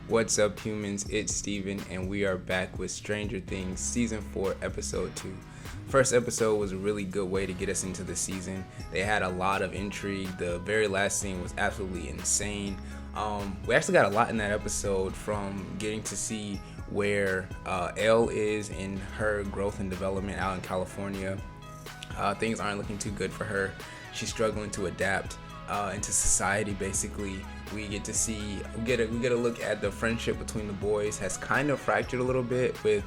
What's up, humans? It's Steven, and we are back with Stranger Things Season 4, Episode 2. First episode was a really good way to get us into the season. They had a lot of intrigue. The very last scene was absolutely insane. We actually got a lot in that episode, from getting to see where Elle is in her growth and development out in California. Things aren't looking too good for her. She's struggling to adapt into society. Basically, we get a look at the friendship between the boys has kind of fractured a little bit, with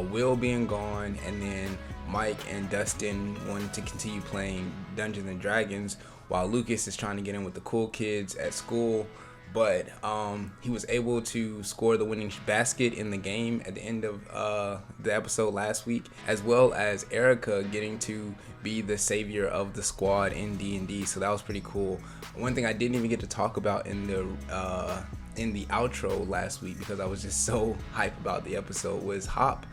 Will being gone, and then Mike and Dustin wanting to continue playing Dungeons and Dragons while Lucas is trying to get in with the cool kids at school. But he was able to score the winning basket in the game at the end of the episode last week, as well as Erica getting to be the savior of the squad in D&D. So that was pretty cool. One thing I didn't even get to talk about in the outro last week, because I was just so hyped about the episode, was Hop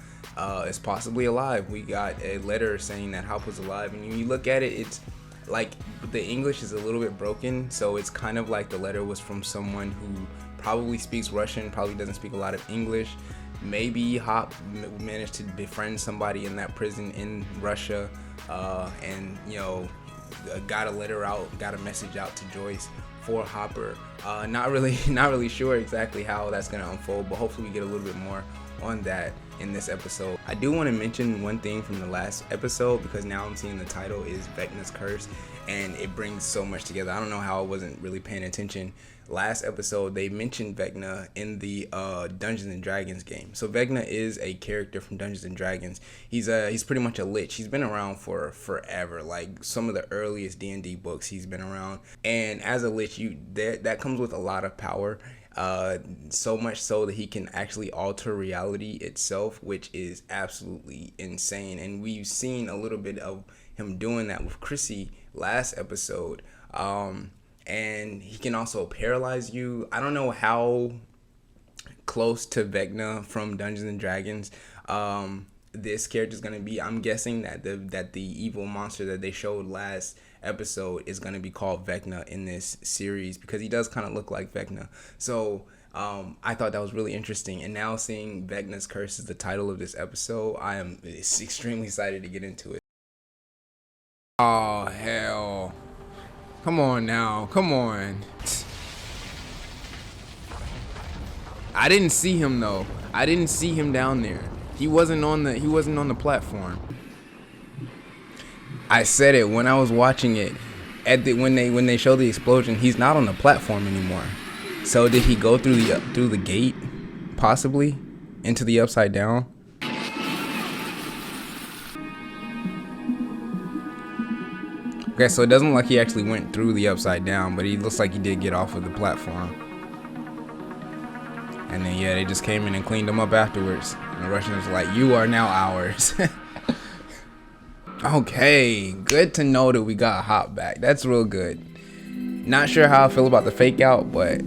is possibly alive. We got a letter saying that Hop was alive, and when you look at it, it's like the English is a little bit broken, so it's kind of like the letter was from someone who probably speaks Russian, probably doesn't speak a lot of English. Maybe Hop managed to befriend somebody in that prison in Russia, and got a letter out, got a message out to Joyce for Hopper. Not really sure exactly how that's gonna unfold, but hopefully we get a little bit more on that in this episode. I do want to mention one thing from the last episode, because now I'm seeing the title is Vecna's Curse, and it brings so much together. I don't know how I wasn't really paying attention. Last episode they mentioned Vecna in the Dungeons and Dragons game. So Vecna is a character from Dungeons and Dragons. He's pretty much a lich. He's been around for forever, like some of the earliest D&D books he's been around. And as a lich, that comes with a lot of power. So much so that he can actually alter reality itself, which is absolutely insane. And we've seen a little bit of him doing that with Chrissy last episode. And he can also paralyze you. I don't know how close to Vecna from Dungeons and Dragons this character is gonna be. I'm guessing that the evil monster that they showed last episode is gonna be called Vecna in this series, because he does kind of look like Vecna. So I thought that was really interesting, and now seeing Vecna's Curse is the title of this episode, I am extremely excited to get into it. Oh hell, come on now, come on. I didn't see him though. I didn't see him down there. He wasn't on the platform. I said it when I was watching it. When they show the explosion, he's not on the platform anymore. So did he go through the gate, possibly into the upside down? Okay, so it doesn't look like he actually went through the upside down, but he looks like he did get off of the platform. And then they just came in and cleaned him up afterwards. And the Russians were like, "You are now ours." Okay, good to know that we got Hop back. That's real good. Not sure how I feel about the fake out, but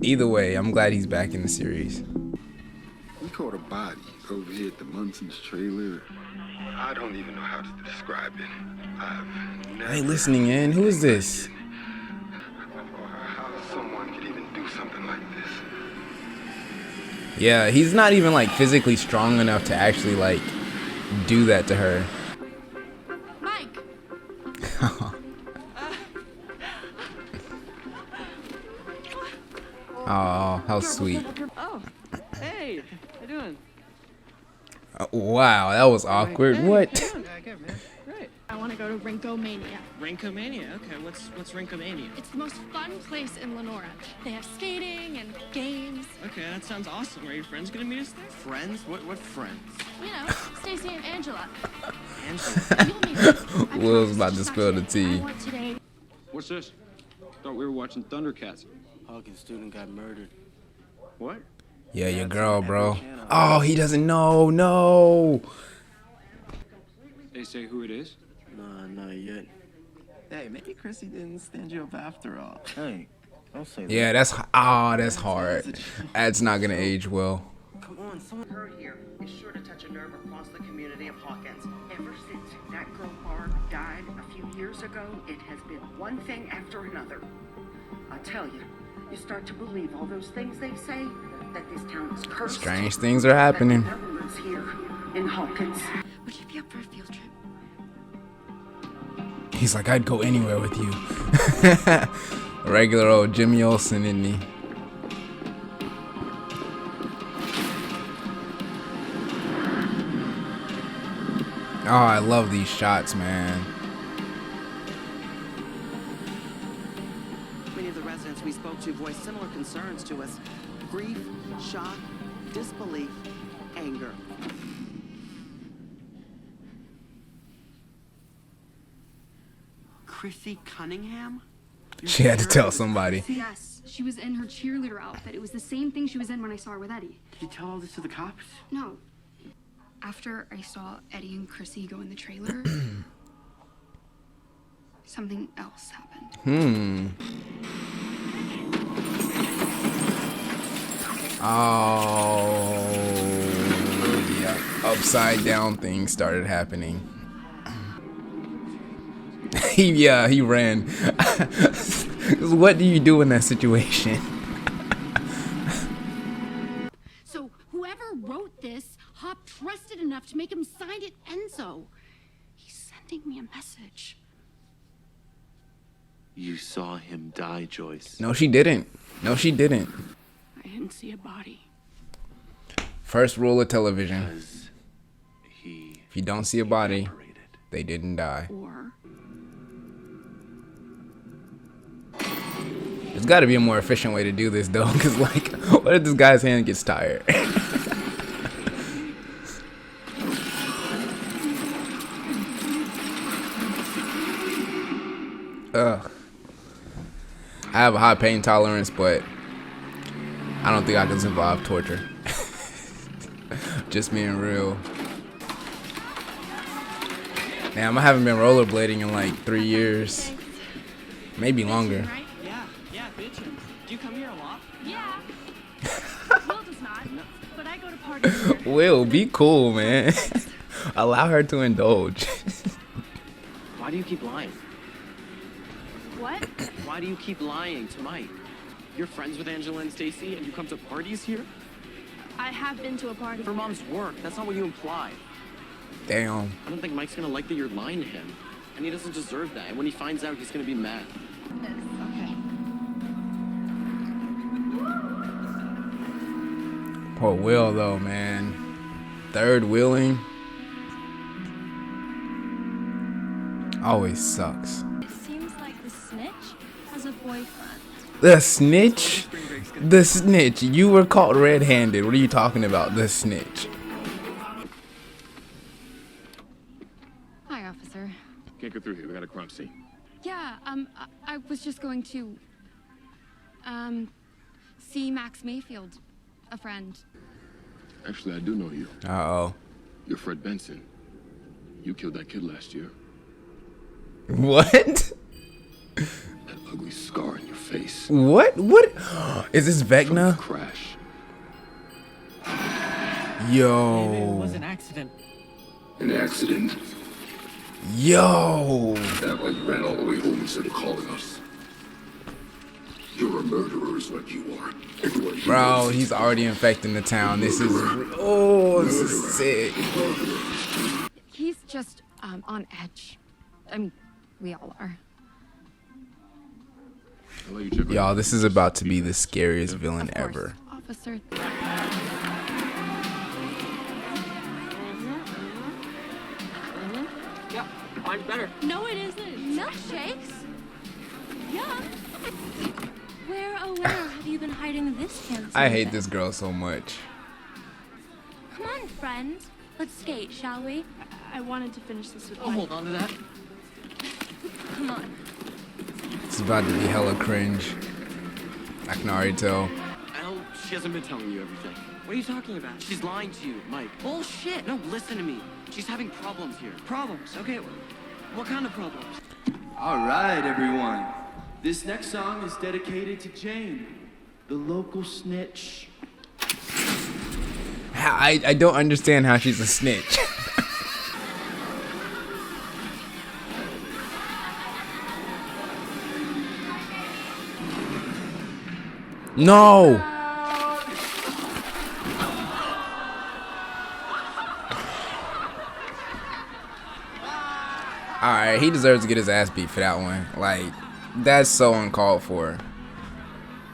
either way, I'm glad he's back in the series. We caught a body over here at the Munson's trailer. I don't even know how to describe it. Hey, listening in. Who is this? How someone could even do something like this. Yeah, he's not even like physically strong enough to actually like do that to her. Mike. Oh, how sweet. Oh, hey, how you doing? Wow, that was awkward. What? Good, man. Great. I want to go to Rinkomania. Rinkomania. Okay, what's Rinkomania? It's the most fun place in Lenora. They have skating and games. Okay, that sounds awesome. Are your friends gonna meet us there? Friends? What friends? You know, Stacy and Angela. Angela. You'll meet them. Will's about to spill the tea. I want today. What's this? Thought we were watching Thundercats. Hawkins' student got murdered. What? Yeah, your girl, bro. Oh, he doesn't know. No. They say who it is? Nah, not yet. Hey, maybe Chrissy didn't stand you up after all. Hey, don't say that. Yeah, that's hard. That's not gonna age well. Come on, someone. Her here is sure to touch a nerve across the community of Hawkins. Ever since that girl Barb died a few years ago, it has been one thing after another. I tell you, you start to believe all those things they say, that this town is cursed. Strange things are happening. That the devil lives here in Hawkins. Would you be up for a field trip? He's like, I'd go anywhere with you. Regular old Jimmy Olsen, isn't he? Oh, I love these shots, man. Many of the residents we spoke to voiced similar concerns to us. Grief, shock, disbelief, anger. Chrissy Cunningham? You're She had to sure tell it was somebody. Chrissy? Yes, she was in her cheerleader outfit. It was the same thing she was in when I saw her with Eddie. Did you tell all this to the cops? No. After I saw Eddie and Chrissy go in the trailer, something else happened. Oh, yeah. Upside down things started happening. He ran. What do you do in that situation? So whoever wrote this, Hop trusted enough to make him sign it Enzo. He's sending me a message. You saw him die, Joyce. No, she didn't. No, she didn't. I didn't see a body. First rule of television. Because he If you don't see a body, evaporated. they didn't die. Or There's got to be a more efficient way to do this, though, because, like, what if this guy's hand gets tired? Ugh. I have a high pain tolerance, but I don't think I can survive torture. Just being real. Damn, I haven't been rollerblading in like 3 years. Maybe longer. Right? Yeah, bitchin'. Do you come here a lot? yeah. Will does not, but I go to parties here. Will, be cool, man. Allow her to indulge. Why do you keep lying? What? Why do you keep lying to Mike? You're friends with Angela and Stacy and you come to parties here? I have been to a party. For Mom's work, that's not what you imply. Damn. I don't think Mike's gonna like that you're lying to him. And he doesn't deserve that. And when he finds out, he's gonna be mad. Okay. Poor Will, though, man. Third wheeling always sucks. It seems like the snitch has a boyfriend. The snitch? The snitch. You were caught red-handed. What are you talking about? The snitch. Hi, officer. Can't go through here. We got a crime scene. Yeah, I was just going to, see Max Mayfield, a friend. Actually, I do know you. Uh-oh. You're Fred Benson. You killed that kid last year. What? That ugly scar on your face. What? What? Is this From the Vecna? crash. Yo. an accident. An accident. Yo. That why you ran all the way home instead of calling us. You're a murderer is what you are. Everybody Bro, knows. he's already infecting the town. This is... Oh, this is sick. He's just, on edge. I mean, we all are. I'll let you check Y'all, on this is about to be the scariest villain Of course, ever. Officer. Yeah, mine's better. No, it isn't. Milkshakes? Yeah. Where, oh, where have you been hiding this fancy I hate bit? this girl so much. Come on, friend. Let's skate, shall we? I wanted to finish this with I'll hold on to that. Come on. It's about to be hella cringe. I can already tell. Al, she hasn't been telling you everything. What are you talking about? She's lying to you, Mike. Bullshit. No, listen to me. She's having problems here. Problems? Okay. What kind of problems? All right, everyone. This next song is dedicated to Jane, the local snitch. I don't understand how she's a snitch. No. Alright, he deserves to get his ass beat for that one. Like, that's so uncalled for.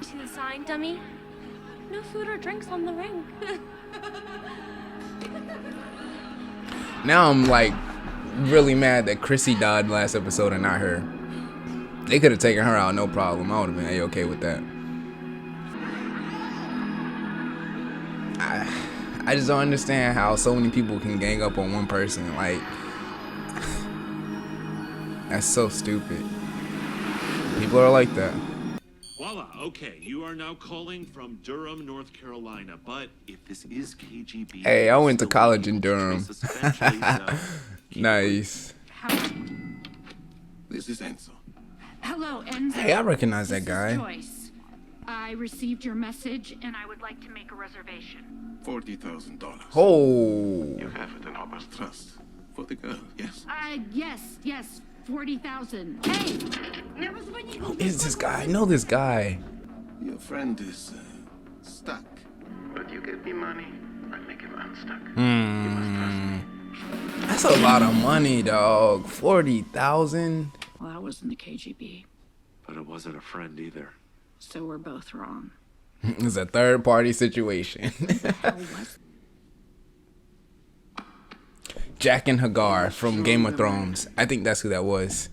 See the sign, dummy? No food or drinks on the rink. Now I'm like really mad that Chrissy died last episode and not her. They could have taken her out, no problem. I would have been A-okay with that. I just don't understand how so many people can gang up on one person. Like, that's so stupid. People are like that. Voila, okay, you are now calling from Durham, North Carolina, but If this is KGB... Hey, I went to college in Durham. Nice. This is Enzo. Hello, Enzo. Hey, I recognize that This guy. is Joyce. I received your message, and I would like to make a reservation. $40,000. Oh. You have it in Hopper's trust. For the girl, yes. Yes, 40,000. Hey, that was when you. Who is this guy? I know this guy. Your friend is stuck. But you give me money, I make him unstuck. You must trust me. That's a lot of money, dog. 40,000. Well, I wasn't the KGB, But it wasn't a friend either. so we're both wrong. It's a third party situation. Hell was Jack and Hagar from Game of Thrones. I think that's who that was.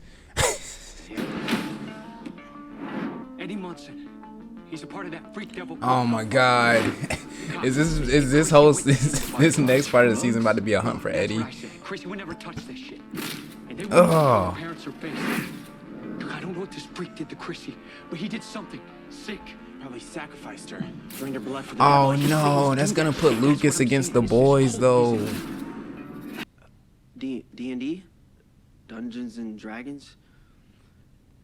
Eddie Munson. He's a part of that freak devil. Oh my god. Is this next part of the season about to be a hunt for Eddie? Chrissy would never touch this shit. And they Oh. parents are facing. I don't know what this freak did to Chrissy, but he did something sick. Probably sacrificed her. Drained her blood for the Oh devil. no, that's gonna put Lucas against the boys though. D&D, Dungeons and Dragons.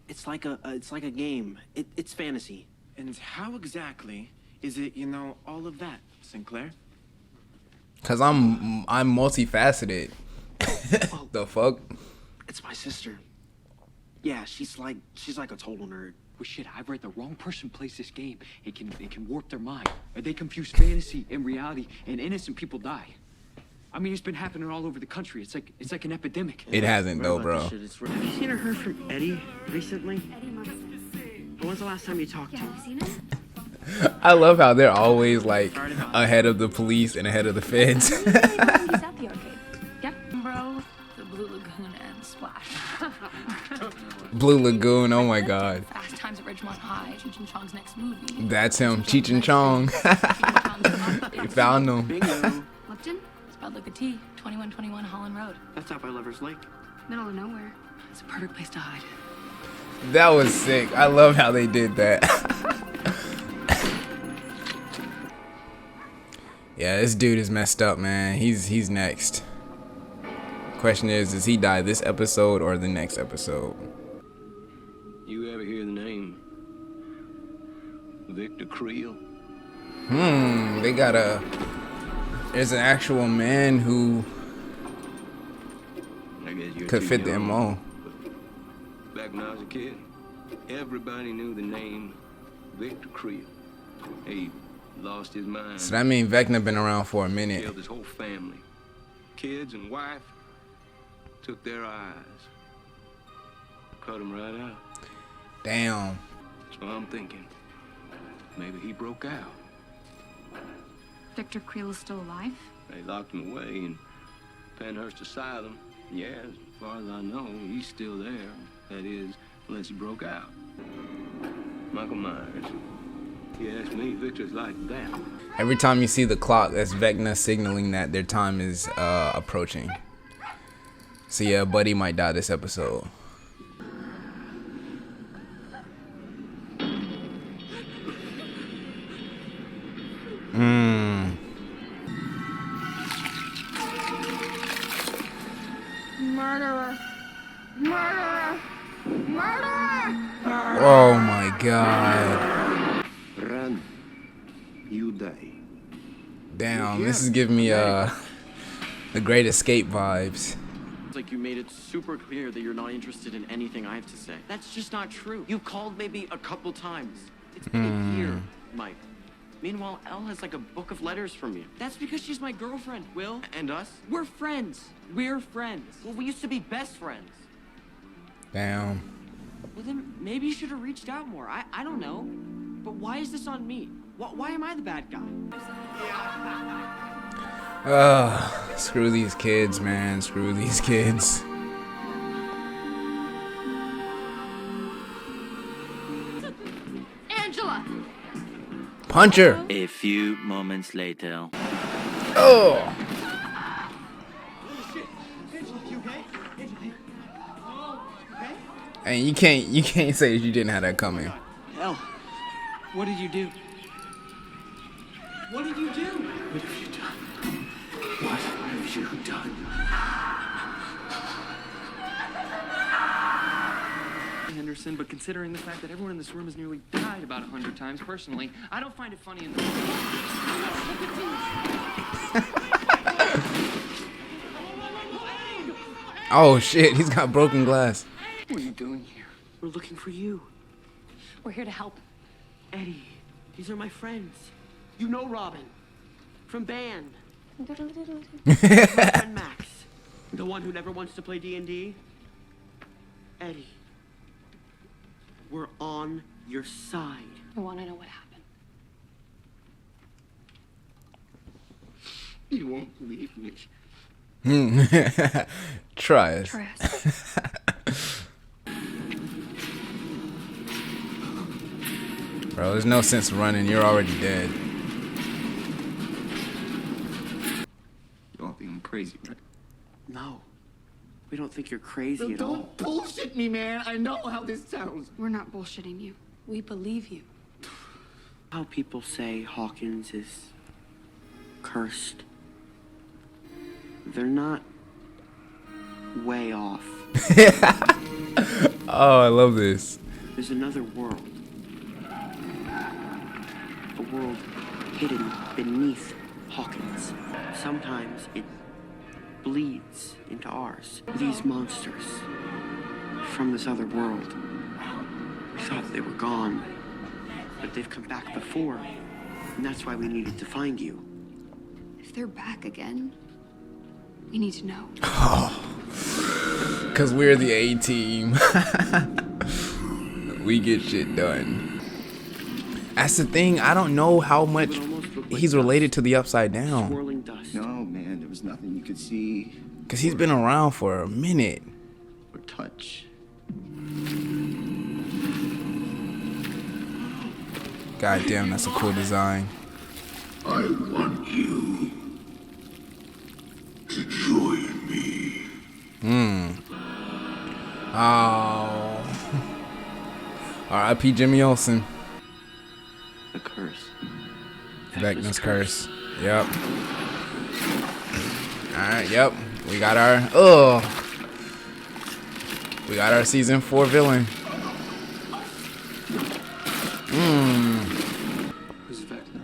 It's like a game. It's fantasy. And how exactly is it, all of that, Sinclair? Cause I'm multifaceted. The fuck? It's my sister. Yeah, she's like a total nerd. Well, shit, I've read the wrong person plays this game. It can warp their mind. They confuse fantasy and reality, and innocent people die. I mean, it's been happening all over the country. It's like an epidemic. It hasn't though, bro. Have you seen or heard from Eddie recently? Eddie Munson. When's the last time you talked to Yeah, him? have you seen him? I love how they're always like ahead of the police and ahead of the feds. He's at the arcade. Yeah, bro. The Blue Lagoon and Splash. Blue Lagoon, oh my god. Fast Times at Ridgemont High. Cheech and Chong's next movie. That's him, Cheech and Chong. You found him. Bingo. Lipton? Spelled like a T. 2121 Holland Road. That's out by Lover's Lake. Middle of nowhere. It's a perfect place to hide. That was sick. I love how they did that. Yeah, this dude is messed up, man. He's next. Question is, does he die this episode or the next episode? You ever hear the name Victor Creel? They got there's an actual man who I guess you're could too fit the young, MO. but back when I was a kid, everybody knew the name Victor Creel. He lost his mind. So that means Vecna been around for a minute. Killed his whole family. Kids and wife took their eyes. Cut them right out. Damn. So I'm thinking, maybe he broke out. Victor Creel is still alive? They locked him away in Penhurst Asylum. Yeah, as far as I know, he's still there. That is, unless he broke out. Michael Myers. He asked me, Victor's like that. Every time you see the clock, that's Vecna signaling that their time is approaching. So yeah, Buddy might die this episode. Murderer! Murderer! Murderer! Oh my god. Run. You die. Damn, this is giving me the Great Escape vibes. It's like you made it super clear that you're not interested in anything I have to say. That's just not true. You called maybe a couple times. It's been a year, Mike. Meanwhile, Elle has like a book of letters from you. That's because she's my girlfriend, Will. And us? We're friends. We're friends. Well, we used to be best friends. Damn. Well, then maybe you should have reached out more. I don't know. But why is this on me? Why am I the bad guy? Screw these kids, man. Screw these kids. Angela! Punch her. A few moments later. Oh. And you can't say you didn't have that coming. Elle, what did you do? What did you do? What have you done? What have you done? Henderson, but considering the fact that everyone in this room has nearly died about 100 times, personally, I don't find it funny in the... Oh shit, he's got broken glass. What are you doing here? We're looking for you. We're here to help. Eddie, these are my friends. You know Robin. From band. My friend Max. The one who never wants to play D&D. Eddie. We're on your side. I want to know what happened. You won't believe me. Try us. Try us. Bro, there's no sense running. You're already dead. You're all being crazy, right? No. We don't think you're crazy at all. Don't bullshit me, man. I know how this sounds. We're not bullshitting you. We believe you. How people say Hawkins is cursed. They're not way off. Oh, I love this. There's another world. A world hidden beneath Hawkins. Sometimes it bleeds into ours. These monsters from this other world. We thought they were gone, but they've come back before. And that's why we needed to find you. If they're back again, we need to know. Cause we're the A team. We get shit done. That's the thing. I don't know how much he's related to the Upside Down. Swirling dust. No, man. There was nothing you could see. Cause he's been around for a minute. Or touch. God damn, that's a cool design. I want you to join me. Oh. R.I.P. Jimmy Olsen. The curse. Vecna's curse. Yep. Alright, yep. We got our we got our season 4 villain. Who's Vecna?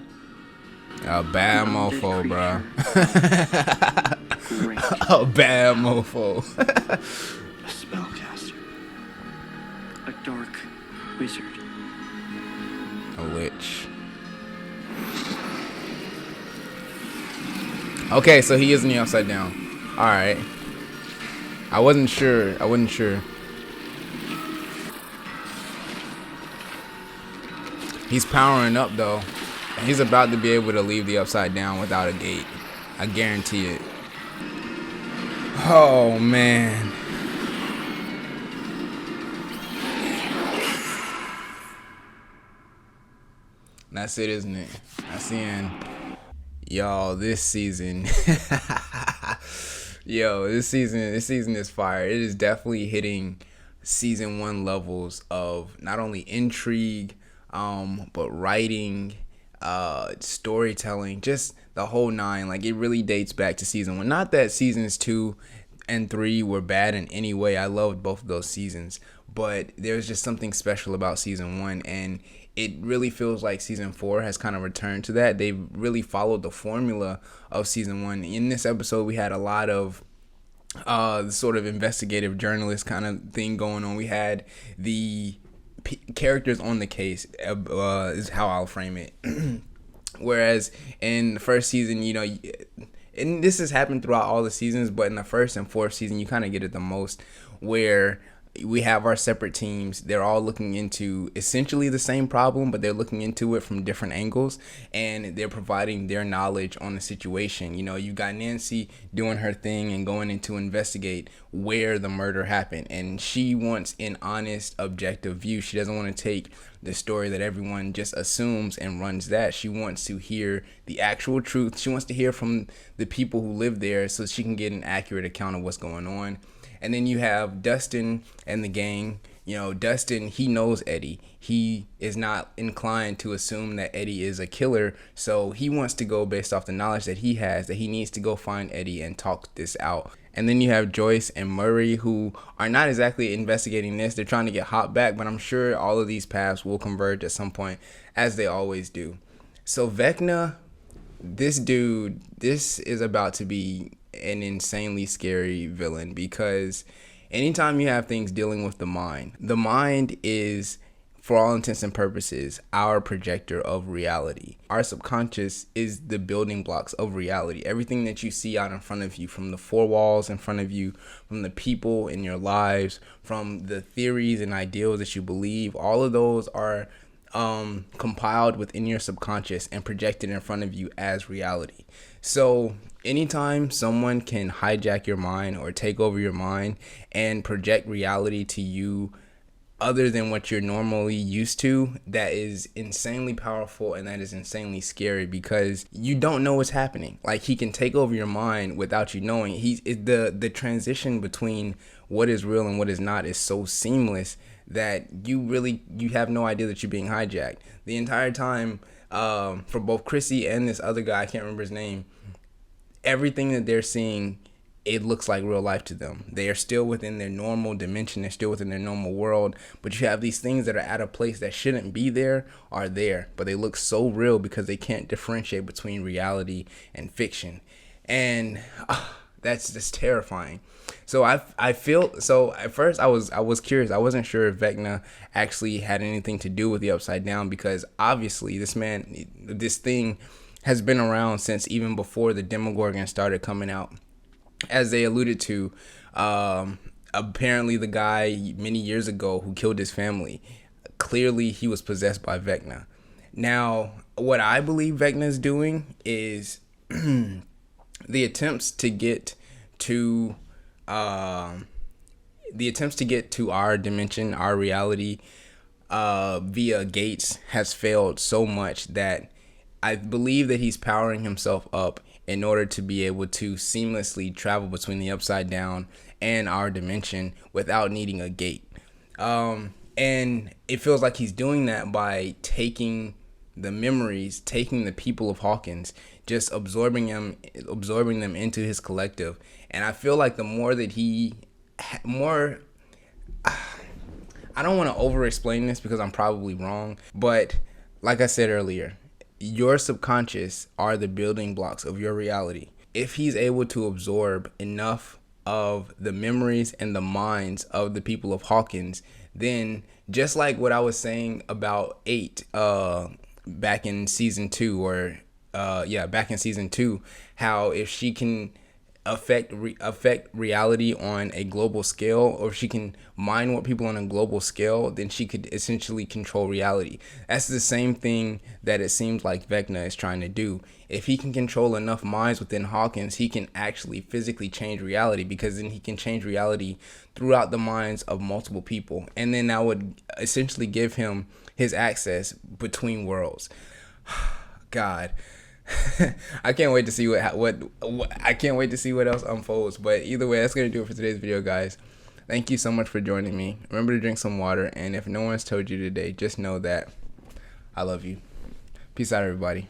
A bad mofo, bro. A bad mofo. A spellcaster. A dark wizard. A witch. Okay, so he is in the Upside Down. Alright. I wasn't sure. He's powering up though. And he's about to be able to leave the Upside Down without a gate. I guarantee it. Oh man. That's it, isn't it? That's the end. Y'all, this season. Yo, this season is fire. It is definitely hitting season 1 levels of not only intrigue, but writing, storytelling, just the whole 9. Like, it really dates back to season 1. Not that seasons 2 and 3 were bad in any way. I loved both of those seasons, but there's just something special about season 1, and it really feels like season 4 has kind of returned to that. They've really followed the formula of season 1. In this episode, we had a lot of sort of investigative journalist kind of thing going on. We had the characters on the case, is how I'll frame it. Whereas in the first season, you know, and this has happened throughout all the seasons, but in the first and fourth season, you kind of get it the most, where we have our separate teams. They're all looking into essentially the same problem, but they're looking into it from different angles, and they're providing their knowledge on the situation. You know, you got Nancy doing her thing and going in to investigate where the murder happened, and she wants an honest, objective view. She doesn't want to take the story that everyone just assumes and runs that. She wants to hear the actual truth. She wants to hear from the people who live there so she can get an accurate account of what's going on. And then you have Dustin and the gang. You know, Dustin, he knows Eddie. He is not inclined to assume that Eddie is a killer. So he wants to go based off the knowledge that he has, that he needs to go find Eddie and talk this out. And then you have Joyce and Murray, who are not exactly investigating this. They're trying to get Hop back, but I'm sure all of these paths will converge at some point, as they always do. So Vecna, this dude, this is about to be an insanely scary villain, because anytime you have things dealing with the mind is, for all intents and purposes, our projector of reality. Our subconscious is the building blocks of reality. Everything that you see out in front of you, from the four walls in front of you, from the people in your lives, from the theories and ideals that you believe, all of those are compiled within your subconscious and projected in front of you as reality. So anytime someone can hijack your mind or take over your mind and project reality to you other than what you're normally used to, that is insanely powerful, and that is insanely scary, because you don't know what's happening. Like, he can take over your mind without you knowing. The transition between what is real and what is not is so seamless that you have no idea that you're being hijacked. The entire time, for both Chrissy and this other guy, I can't remember his name, everything that they're seeing, it looks like real life to them. They are still within their normal dimension. They're still within their normal world. But you have these things that are at a place that shouldn't be there, are there. But they look so real because they can't differentiate between reality and fiction. And that's just terrifying. So I feel, so at first I was curious. I wasn't sure if Vecna actually had anything to do with the Upside Down, because obviously this thing has been around since even before the Demogorgon started coming out. As they alluded to, apparently the guy many years ago who killed his family, clearly he was possessed by Vecna. Now, what I believe Vecna is doing is the attempts to get to our dimension, our reality, via gates has failed so much that I believe that he's powering himself up in order to be able to seamlessly travel between the Upside Down and our dimension without needing a gate. And it feels like he's doing that by taking the memories, taking the people of Hawkins, just absorbing them into his collective. And I feel like the more that I don't want to over explain this because I'm probably wrong, but like I said earlier, your subconscious are the building blocks of your reality. If he's able to absorb enough of the memories and the minds of the people of Hawkins, then just like what I was saying about 8 back in season 2, how if she can affect reality on a global scale, or if she can mind what people on a global scale, then she could essentially control reality. That's the same thing that it seems like Vecna is trying to do. If he can control enough minds within Hawkins, he can actually physically change reality, because then he can change reality throughout the minds of multiple people, and then that would essentially give him his access between worlds. God. I can't wait to see what else unfolds. But either way, that's gonna do it for today's video, guys. Thank you so much for joining me. Remember to drink some water, and if no one's told you today, just know that I love you. Peace out, everybody.